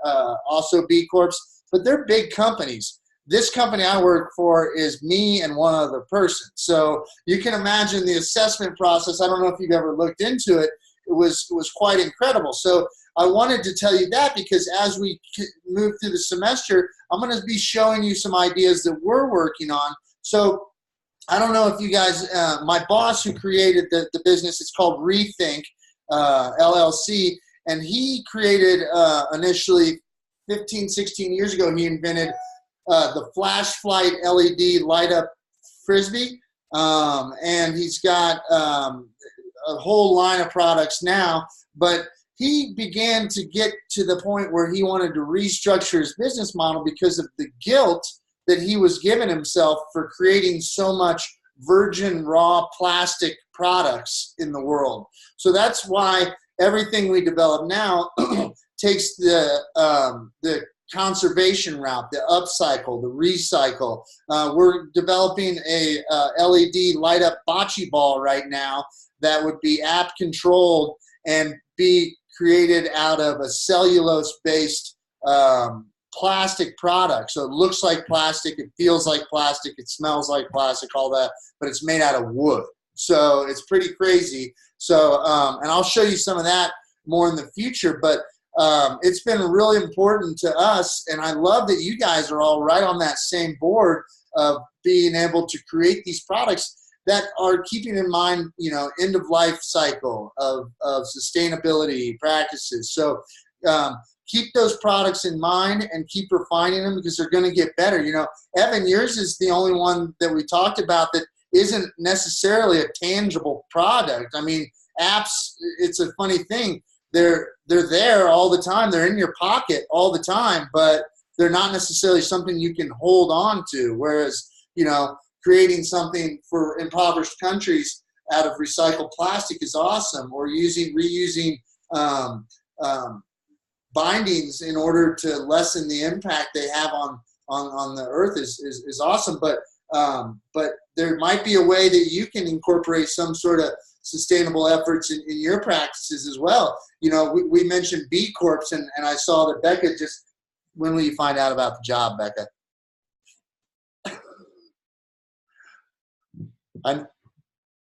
also B Corps, but they're big companies. This company I work for is me and one other person. So you can imagine the assessment process. I don't know if you've ever looked into it. It was quite incredible. So I wanted to tell you that because as we move through the semester, I'm going to be showing you some ideas that we're working on. So I don't know if you guys, my boss who created the business, it's called Rethink LLC, and he created initially 15, 16 years ago, he invented the Flash Flight LED light up Frisbee, and he's got a whole line of products now, but he began to get to the point where he wanted to restructure his business model because of the guilt that he was giving himself for creating so much virgin raw plastic products in the world. So that's why everything we develop now takes the conservation route, the upcycle, the recycle. We're developing a LED light up bocce ball right now that would be app controlled and be created out of a cellulose-based plastic product. So it looks like plastic, it feels like plastic, it smells like plastic, all that, but it's made out of wood. So it's pretty crazy. So, and I'll show you some of that more in the future, but it's been really important to us, and I love that you guys are all right on that same board of being able to create these products that are keeping in mind, end of life cycle of sustainability practices. So keep those products in mind and keep refining them because they're going to get better. Evan, yours is the only one that we talked about that isn't necessarily a tangible product. I mean, apps, it's a funny thing. They're there all the time. They're in your pocket all the time, but they're not necessarily something you can hold on to. Whereas, creating something for impoverished countries out of recycled plastic is awesome, or reusing bindings in order to lessen the impact they have on the earth is awesome. But there might be a way that you can incorporate some sort of sustainable efforts in your practices as well. We mentioned B Corps, and I saw that Becca when will you find out about the job, Becca?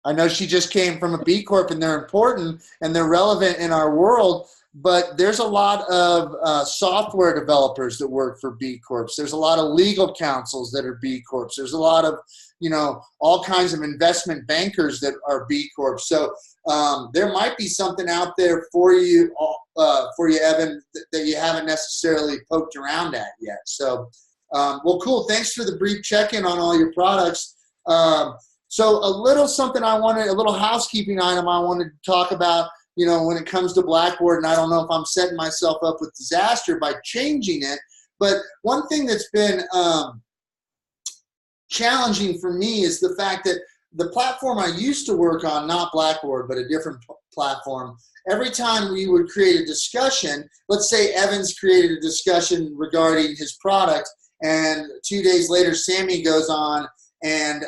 I know she just came from a B Corp, and they're important and they're relevant in our world. But there's a lot of software developers that work for B Corps. There's a lot of legal counsels that are B Corps. There's a lot of, all kinds of investment bankers that are B Corps. So there might be something out there for you, Evan, that you haven't necessarily poked around at yet. So, well, cool. Thanks for the brief check-in on all your products. So a little housekeeping item I wanted to talk about, when it comes to Blackboard, and I don't know if I'm setting myself up with disaster by changing it, but one thing that's been challenging for me is the fact that the platform I used to work on, not Blackboard, but a different platform, every time we would create a discussion, let's say Evans created a discussion regarding his product, and 2 days later, Sammy goes on and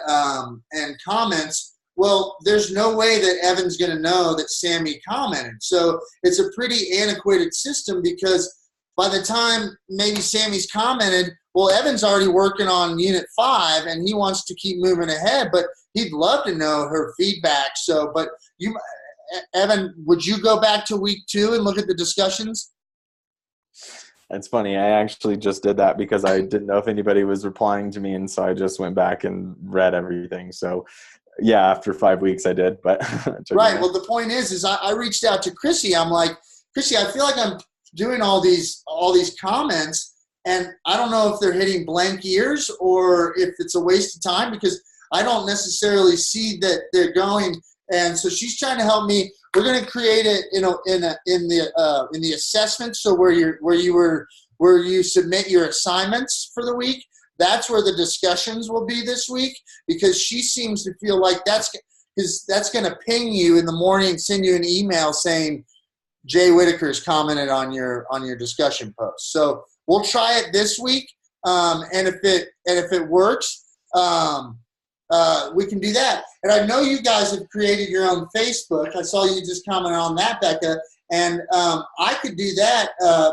comments. Well, there's no way that Evan's going to know that Sammy commented. So it's a pretty antiquated system, because by the time maybe Sammy's commented, well, Evan's already working on Unit 5 and he wants to keep moving ahead, but he'd love to know her feedback. So, but Evan, would you go back to week 2 and look at the discussions? It's funny. I actually just did that because I didn't know if anybody was replying to me. And so I just went back and read everything. So yeah, after 5 weeks I did, but. Right. Well, the point is I reached out to Chrissy. I'm like, Chrissy, I feel like I'm doing all these comments, and I don't know if they're hitting blank ears or if it's a waste of time, because I don't necessarily see that they're going. And so she's trying to help me. We're going to create it, in the assessment. So where you submit your assignments for the week, that's where the discussions will be this week, because she seems to feel like that's going to ping you in the morning, send you an email saying Jay Whitaker's commented on your discussion post. So we'll try it this week, and if it works, we can do that. And I know you guys have created your own Facebook. I saw you just comment on that, Becca. And I could do that,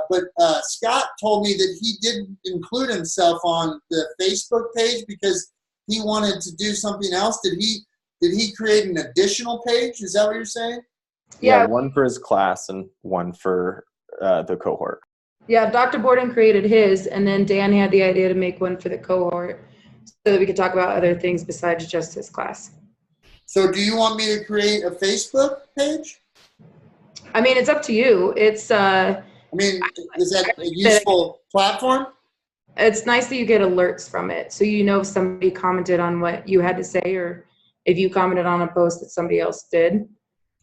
but Scott told me that he didn't include himself on the Facebook page because he wanted to do something else. Did he create an additional page? Is that what you're saying? Yeah, one for his class and one for the cohort. Yeah, Dr. Borden created his, and then Dan had the idea to make one for the cohort so that we could talk about other things besides just his class. So do you want me to create a Facebook page? I mean, it's up to you. It's is that a useful platform? It's nice that you get alerts from it, so you know if somebody commented on what you had to say, or if you commented on a post that somebody else did.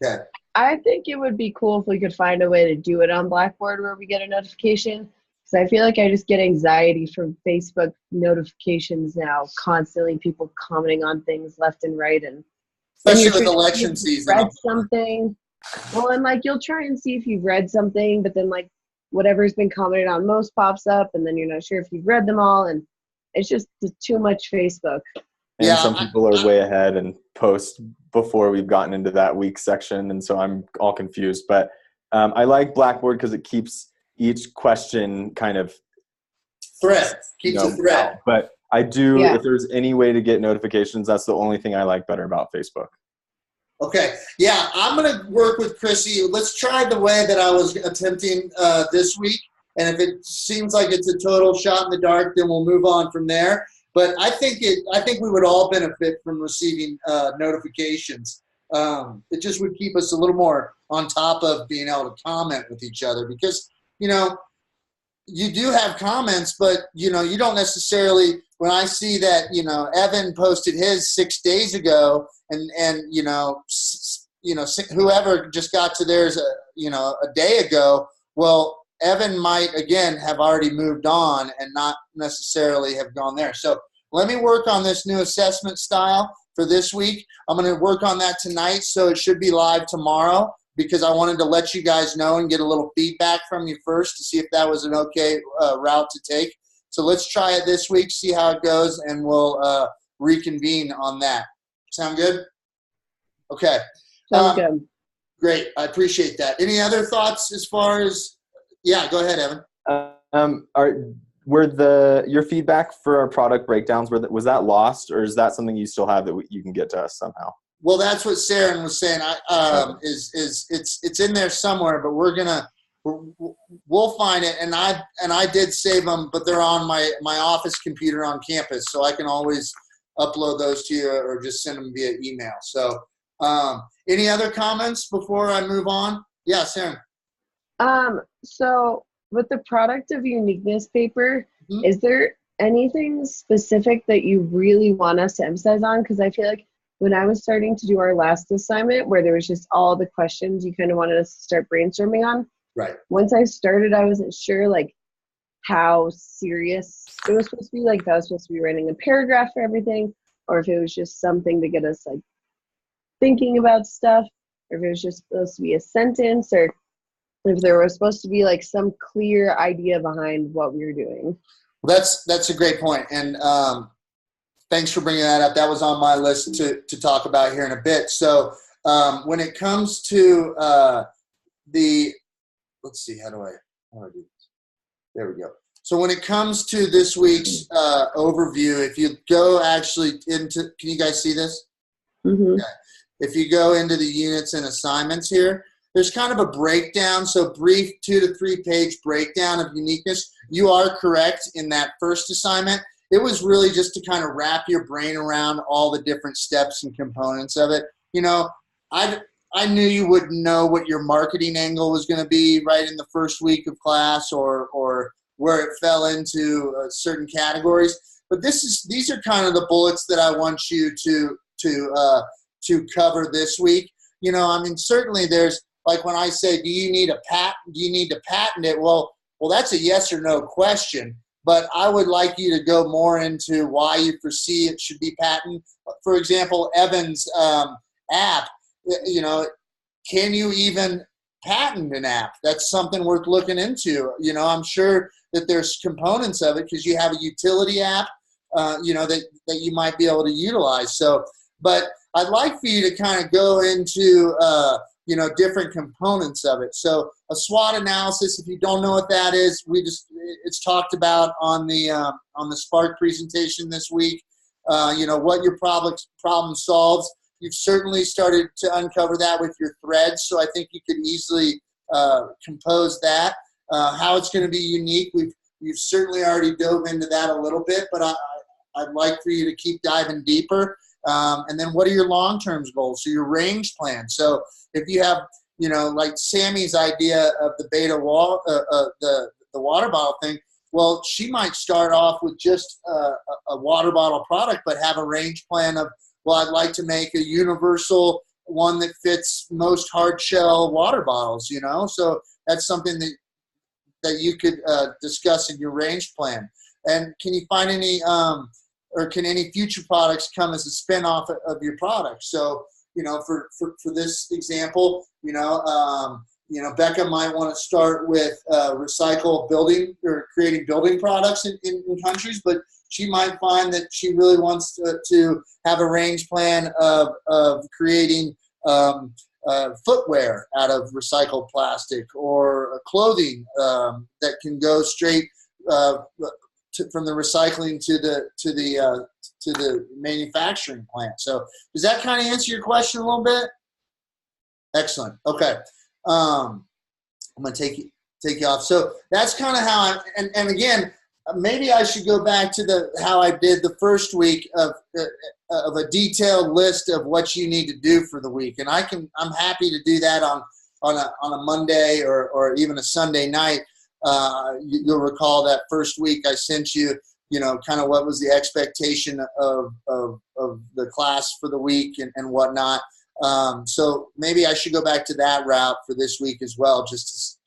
Okay. I think it would be cool if we could find a way to do it on Blackboard where we get a notification, because I feel like I just get anxiety from Facebook notifications now, constantly people commenting on things left and right, and especially with election season. Read something. Well, and you'll try and see if you've read something, but then whatever's been commented on most pops up, and then you're not sure if you've read them all, and it's just too much Facebook. And some people are way ahead and post before we've gotten into that week section, and so I'm all confused. But I like Blackboard because it keeps each question kind of keeps a thread. But I do, if there's any way to get notifications, that's the only thing I like better about Facebook. Okay. Yeah, I'm going to work with Chrissy. Let's try the way that I was attempting this week. And if it seems like it's a total shot in the dark, then we'll move on from there. But I think we would all benefit from receiving notifications. It just would keep us a little more on top of being able to comment with each other, because, you do have comments, but, you don't necessarily, when I see that, Evan posted his 6 days ago, and whoever just got to theirs, a day ago, well, Evan might, again, have already moved on and not necessarily have gone there. So let me work on this new assessment style for this week. I'm going to work on that tonight, so it should be live tomorrow, because I wanted to let you guys know and get a little feedback from you first to see if that was an okay route to take. So let's try it this week, see how it goes, and we'll reconvene on that. Sound good? Okay. Sounds good. Great. I appreciate that. Any other thoughts as far as – yeah, go ahead, Evan. Were your feedback for our product breakdowns, was that lost, or is that something you still have that you can get to us somehow? Well, that's what Saren was saying. It's in there somewhere, but we'll find it. And I did save them, but they're on my office computer on campus, so I can always upload those to you or just send them via email. So, any other comments before I move on? Yeah, Saren. So with the product of uniqueness paper, Mhm. is there anything specific that you really want us to emphasize on? Because I feel like when I was starting to do our last assignment, where there was just all the questions you kind of wanted us to start brainstorming on, Right. once I started, I wasn't sure like how serious it was supposed to be, like if I was supposed to be writing a paragraph for everything, or if it was just something to get us like thinking about stuff, or if it was just supposed to be a sentence, or if there was supposed to be like some clear idea behind what we were doing. Well, that's a great point, and thanks for bringing that up. That was on my list to talk about here in a bit. So when it comes to let's see, how do I do this? There we go. So when it comes to this week's overview, if you go actually into, can you guys see this? Mm-hmm. Okay. If you go into the units and assignments here, there's kind of a breakdown, so brief 2 to 3 page breakdown of uniqueness. You are correct in that first assignment. It was really just to kind of wrap your brain around all the different steps and components of it. You know, I knew you wouldn't know what your marketing angle was going to be right in the first week of class, or where it fell into certain categories. But these are kind of the bullets that I want you to cover this week. You know, I mean, certainly there's, like when I say, do you need to patent it? Well, that's a yes or no question. But I would like you to go more into why you foresee it should be patented. For example, Evan's app, you know, can you even patent an app? That's something worth looking into. You know, I'm sure that there's components of it because you have a utility app, you know, that you might be able to utilize. So, but I'd like for you to kind of go into, you know, different components of it. So a SWOT analysis, if you don't know what that is, it's talked about on the Spark presentation this week. You know, what your problem solves. You've certainly started to uncover that with your threads, so I think you could easily compose that. How it's going to be unique, you've certainly already dove into that a little bit, but I'd like for you to keep diving deeper. And then what are your long-term goals? So your range plan. So if you have, you know, like Sammy's idea of the beta the water bottle thing, well, she might start off with just a water bottle product, but have a range plan of, well, I'd like to make a universal one that fits most hard shell water bottles, you know? So that's something that you could discuss in your range plan. And can you find any, or can any future products come as a spin-off of your product? So, you know, for this example, you know, Becca might want to start with recycle building or creating building products in countries, but she might find that she really wants to have a range plan of creating footwear out of recycled plastic, or clothing that can go straight from the recycling to the manufacturing plant. So does that kind of answer your question a little bit? Excellent. Okay. I'm going to take you off. So that's kind of how and again, maybe I should go back to how I did the first week of a detailed list of what you need to do for the week. And I'm happy to do that on a Monday or even a Sunday night. You'll recall that first week I sent you, you know, kind of what was the expectation of the class for the week and whatnot. So maybe I should go back to that route for this week as well, just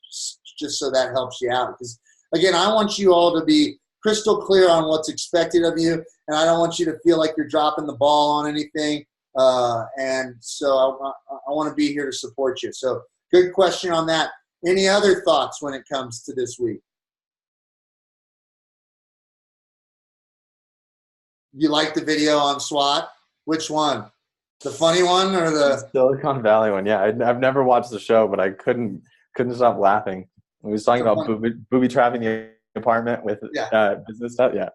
so that helps you out. Because again, I want you all to be crystal clear on what's expected of you, and I don't want you to feel like you're dropping the ball on anything. And so I want to be here to support you. So good question on that. Any other thoughts when it comes to this week? You like the video on SWOT? Which one? The funny one or the Silicon Valley one? Yeah, I've never watched the show, but I couldn't stop laughing. He was talking about booby trapping the apartment with business stuff. Yeah.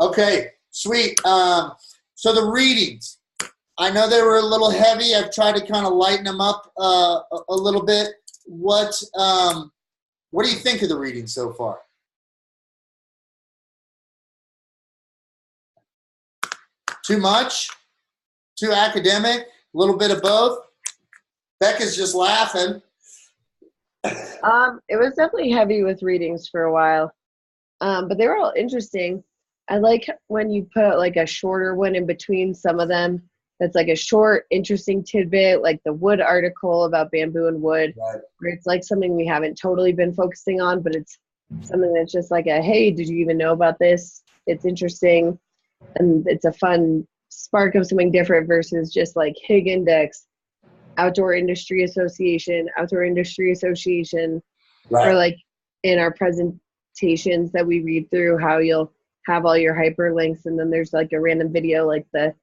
Okay, sweet. So the readings. I know they were a little heavy. I've tried to kind of lighten them up a little bit. What do you think of the reading so far? Too much? Too academic? A little bit of both? Becca's just laughing. It was definitely heavy with readings for a while, but they were all interesting. I like when you put like a shorter one in between some of them. That's like a short, interesting tidbit, like the wood article about bamboo and wood, Right. where it's like something we haven't totally been focusing on, but it's something that's just like a, hey, did you even know about this? It's interesting, and it's a fun spark of something different versus just like HIG Index, Outdoor Industry Association, Right. or like in our presentations that we read through, how you'll have all your hyperlinks and then there's like a random video like the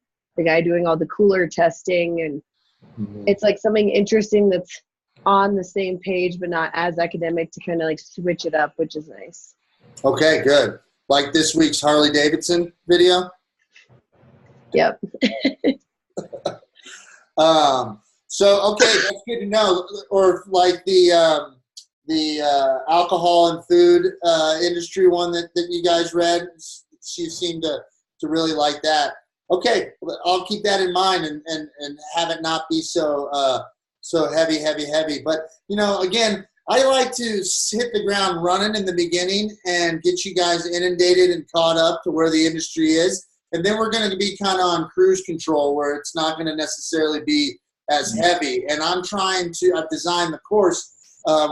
guy doing all the cooler testing, and it's like something interesting that's on the same page but not as academic, to kind of like switch it up, which is nice. Okay, good. Like this week's Harley Davidson video? Yep. So, okay, that's good to know. Or like the alcohol and food industry one that you guys read. She seemed to really like that. Okay, I'll keep that in mind and have it not be so heavy. But, again, I like to hit the ground running in the beginning and get you guys inundated and caught up to where the industry is. And then we're going to be kind of on cruise control where it's not going to necessarily be as heavy. And I've designed the course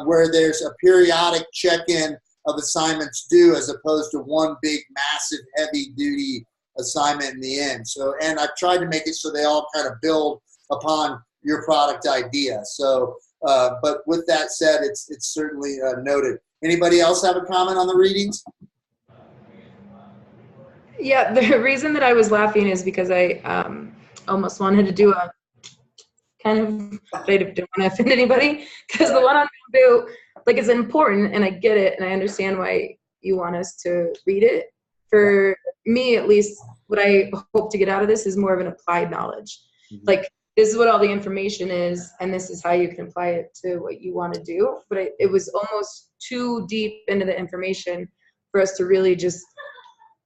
where there's a periodic check-in of assignments due as opposed to one big, massive, heavy-duty assignment in the end. So, and I've tried to make it so they all kind of build upon your product idea. So, but with that said, it's certainly noted. Anybody else have a comment on the readings? Yeah, the reason that I was laughing is because I almost wanted to do a kind of, I don't want to offend anybody, because the one on bamboo, like, is important, and I get it, and I understand why you want us to read it. For me, at least, what I hope to get out of this is more of an applied knowledge. Mm-hmm. Like, this is what all the information is, and this is how you can apply it to what you want to do. But it was almost too deep into the information for us to really just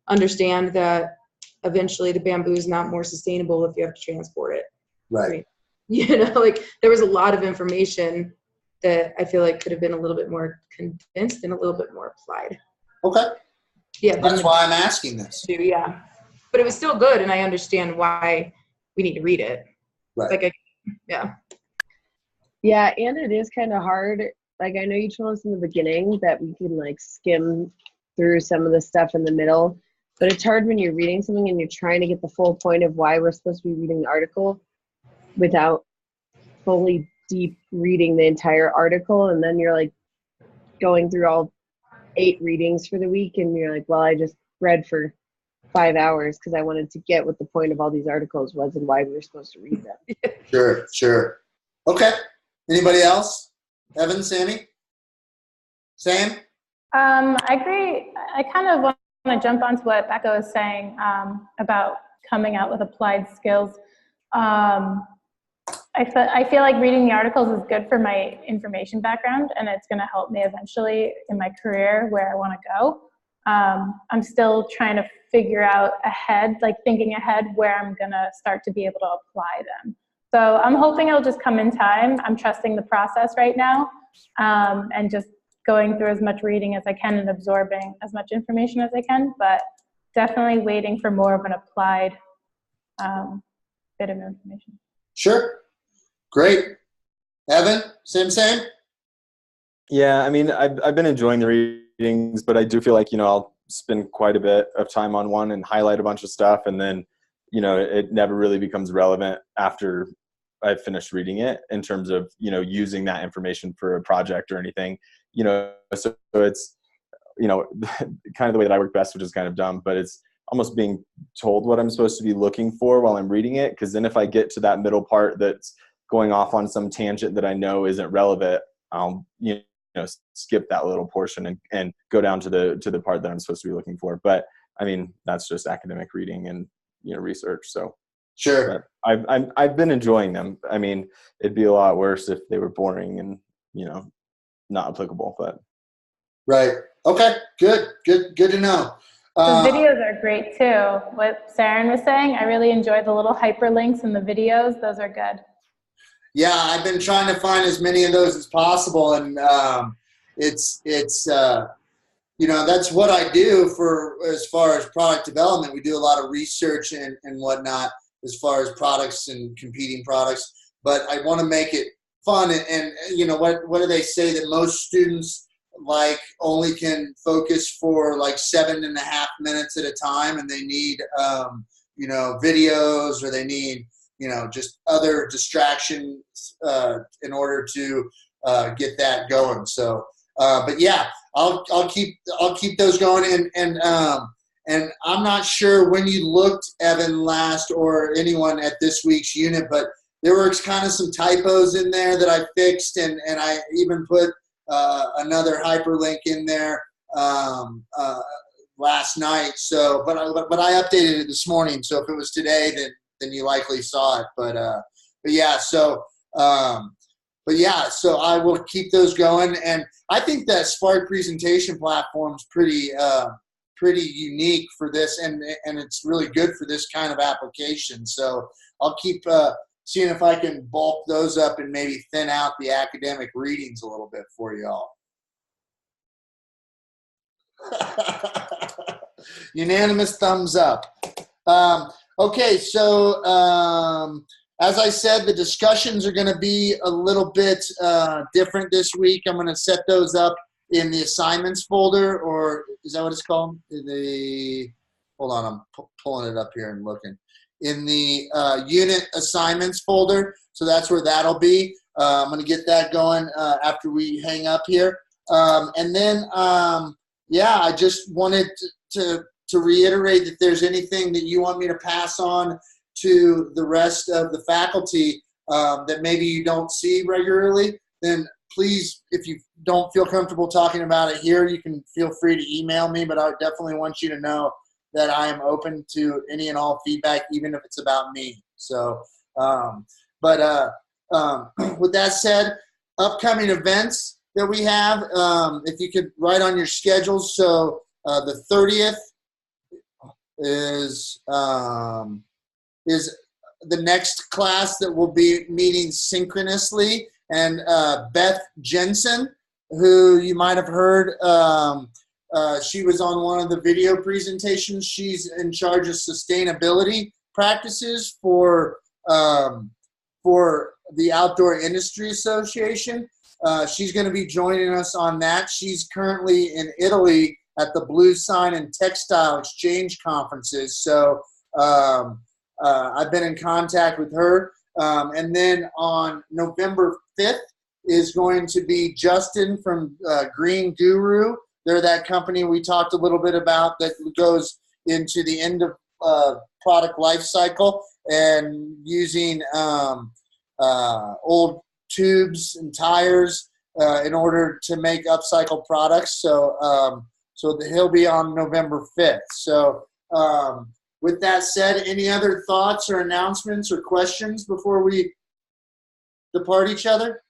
understand that eventually the bamboo is not more sustainable if you have to transport it. Right. Like, there was a lot of information that I feel like could have been a little bit more condensed and a little bit more applied. Okay. Yeah. That's why I'm asking this. Yeah. But it was still good, and I understand why we need to read it. Right. Like, yeah. Yeah, and it is kind of hard. Like, I know you told us in the beginning that we can like skim through some of the stuff in the middle, but it's hard when you're reading something and you're trying to get the full point of why we're supposed to be reading the article without fully deep reading the entire article. And then you're like going through all 8 readings for the week, and you're like, well, I just read for 5 hours because I wanted to get what the point of all these articles was and why we were supposed to read them. Sure. Okay. Anybody else? Evan, Sammy? Sam? I agree. I kind of want to jump onto what Becca was saying about coming out with applied skills. I feel like reading the articles is good for my information background, and it's going to help me eventually in my career where I want to go. I'm still trying to figure out ahead, like thinking ahead, where I'm going to start to be able to apply them. So I'm hoping it'll just come in time. I'm trusting the process right now, and just going through as much reading as I can and absorbing as much information as I can, but definitely waiting for more of an applied bit of information. Sure. Great. Evan, same? Yeah, I mean, I've been enjoying the readings, but I do feel like, I'll spend quite a bit of time on one and highlight a bunch of stuff, and then, it never really becomes relevant after I've finished reading it in terms of, using that information for a project or anything, so it's, kind of the way that I work best, which is kind of dumb, but it's almost being told what I'm supposed to be looking for while I'm reading it. Because then if I get to that middle part that's going off on some tangent that I know isn't relevant, I'll, skip that little portion and go down to the part that I'm supposed to be looking for. But I mean, that's just academic reading and, research. So Sure. But I've been enjoying them. I mean, it'd be a lot worse if they were boring and, you know, not applicable, but. Right. Okay. Good to know. The videos are great too. What Saren was saying, I really enjoy the little hyperlinks in the videos. Those are good. Yeah, I've been trying to find as many of those as possible, and it's you know, that's what I do for as far as product development. We do a lot of research and whatnot as far as products and competing products, but I want to make it fun. And you know, what do they say that most students like only can focus for like 7.5 minutes at a time, and they need you know, videos, or they need, you know, just other distractions in order to get that going. So, but yeah, I'll keep those going. And I'm not sure when you looked, Evan, last, or anyone at this week's unit, but there were kind of some typos in there that I fixed, and I even put another hyperlink in there last night. So, but I updated it this morning. So if it was today, then you likely saw it. But yeah. So but yeah. So I will keep those going, and I think that Spark presentation platform is pretty unique for this, and it's really good for this kind of application. So I'll keep seeing if I can bulk those up and maybe thin out the academic readings a little bit for y'all. Unanimous thumbs up. Okay, so as I said, the discussions are going to be a little bit different this week. I'm going to set those up in the assignments folder, or is that what it's called? Hold on, I'm pulling it up here and looking. In the unit assignments folder, so that's where that'll be. I'm going to get that going after we hang up here. And then, yeah, I just wanted to reiterate that there's anything that you want me to pass on to the rest of the faculty that maybe you don't see regularly, then please, if you don't feel comfortable talking about it here, you can feel free to email me, but I definitely want you to know that I am open to any and all feedback, even if it's about me. So, with that said, upcoming events that we have, if you could write on your schedules. So the 30th is the next class that will be meeting synchronously, and Beth Jensen, who you might have heard, she was on one of the video presentations. She's in charge of sustainability practices for the Outdoor Industry Association. She's going to be joining us on that. She's currently in Italy at the Blue Sign and Textile Exchange conferences. So I've been in contact with her. And then on November 5th is going to be Justin from Green Guru. They're that company we talked a little bit about that goes into the end of product life cycle and using old tubes and tires in order to make upcycled products. So he'll be on November 5th. So with that said, any other thoughts or announcements or questions before we depart each other?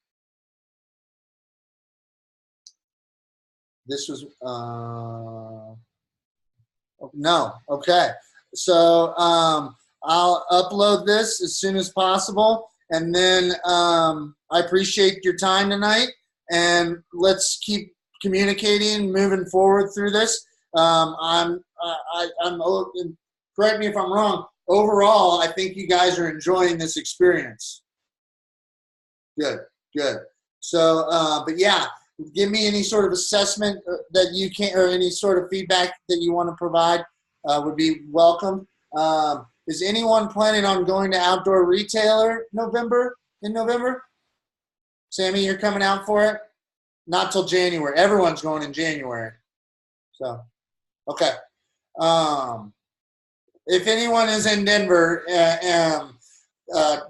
This was, no, okay. So I'll upload this as soon as possible. And then I appreciate your time tonight. And let's keep communicating, moving forward through this. I'm correct me if I'm wrong, overall, I think you guys are enjoying this experience. Good. So, but yeah, give me any sort of assessment that you can, or any sort of feedback that you want to provide would be welcome. Is anyone planning on going to Outdoor Retailer in November? Sammy, you're coming out for it? Not till January. Everyone's going in January. So, okay. If anyone is in Denver,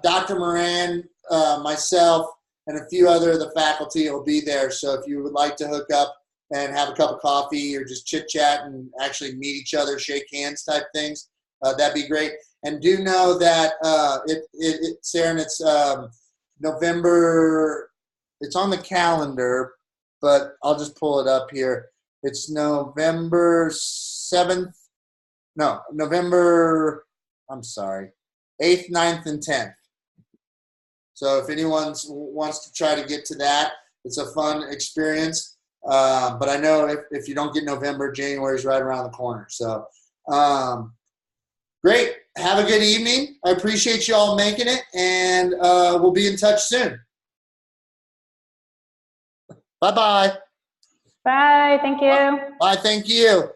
Dr. Moran, myself, and a few other of the faculty will be there. So if you would like to hook up and have a cup of coffee or just chit chat and actually meet each other, shake hands type things, that'd be great. And do know that Saren, it's November. It's on the calendar, but I'll just pull it up here. It's November 7th. No, November. I'm sorry, 8th, 9th, and 10th. So if anyone wants to try to get to that, it's a fun experience. But I know if you don't get November, January is right around the corner. So great. Have a good evening. I appreciate you all making it, and we'll be in touch soon. Bye-bye. Bye. Thank you. Bye. Thank you.